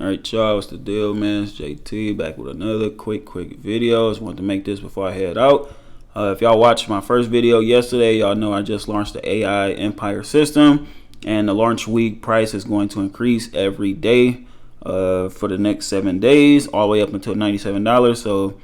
Alright, y'all, what's the deal, man? It's JT back with another quick video. Just wanted to make this before I head out. If y'all watched my first video yesterday, y'all know I just launched the AI Empire system, and the launch week price is going to increase every day for the next 7 days, all the way up until $97. So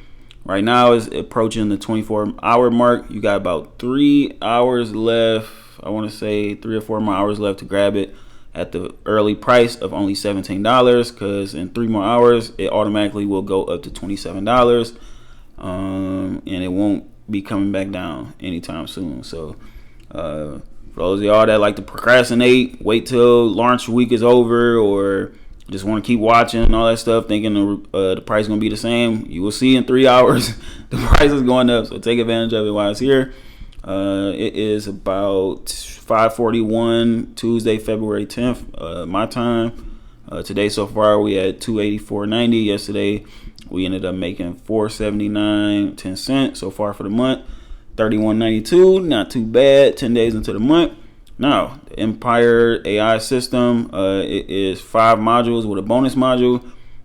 right now is approaching the 24-hour mark. You got about 3 hours left. I want to say 3 or 4 more hours left to grab it at the early price of only $17, because in 3 more hours it automatically will go up to $27, and it won't be coming back down anytime soon. So for those of y'all that like to procrastinate, wait till launch week is over, or just want to keep watching and all that stuff thinking the price is going to be the same, you will see in 3 hours the price is going up. So take advantage of it while it's here. It is about 5:41 Tuesday, February 10th, my time. Today so far we had $284.90. Yesterday we ended up making $479.10 so far for the month. $31.92, not too bad. 10 days into the month. Now, the Empire AI system, it is 5 modules with a bonus module.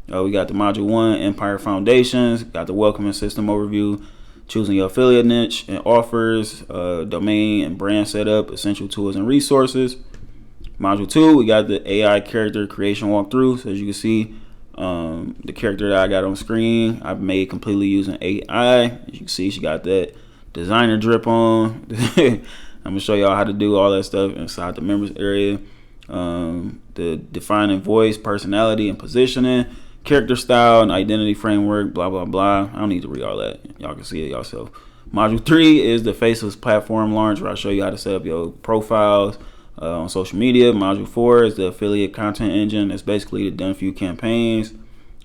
We got the module 1, Empire Foundations, got the welcoming system overview, choosing your affiliate niche and offers, domain and brand setup, essential tools and resources. Module 2, we got the AI character creation walkthrough. So as you can see, the character that I got on screen, I've made completely using AI. As you can see, she got that designer drip on. I'm gonna show y'all how to do all that stuff inside the members area. The defining voice, personality, and positioning, character style and identity framework, blah blah blah. I don't need to read all that, y'all can see it yourself. Module 3 is the Faceless platform launch, where I show you how to set up your profiles on social media. Module 4 is the affiliate content engine. It's basically the done for you campaigns,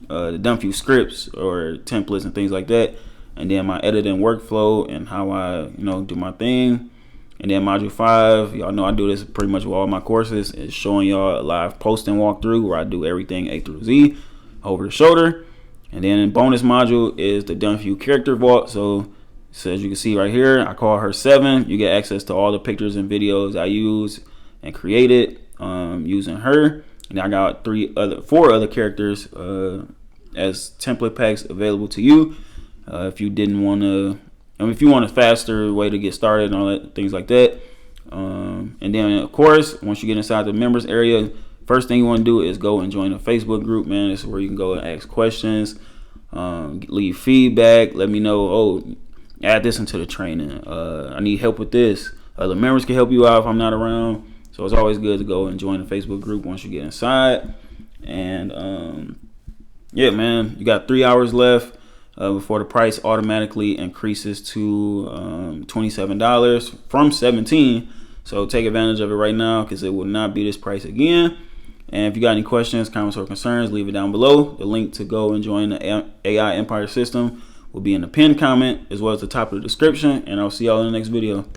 the done for you scripts or templates and things like that, and then my editing workflow and how I do my thing. And then module 5, y'all know I do this pretty much with all my courses, is showing y'all a live posting walkthrough where I do everything A through Z over the shoulder. And then bonus module is the done for you character vault. So as you can see right here, I call her 7. You get access to all the pictures and videos I use and created using her. And I got 4 other characters as template packs available to you if you didn't want to. If you want a faster way to get started and all that, things like that. And then of course, once you get inside the members area, first thing you want to do is go and join a Facebook group, man. This is where you can go and ask questions, leave feedback, let me know, oh, add this into the training. I need help with this. Other members can help you out if I'm not around. So it's always good to go and join the Facebook group once you get inside. And yeah, man, you got 3 hours left before the price automatically increases to $27 from $17. So take advantage of it right now, because it will not be this price again. And if you got any questions, comments, or concerns, leave it down below. The link to go and join the AI Empire system will be in the pinned comment as well as the top of the description. And I'll see y'all in the next video.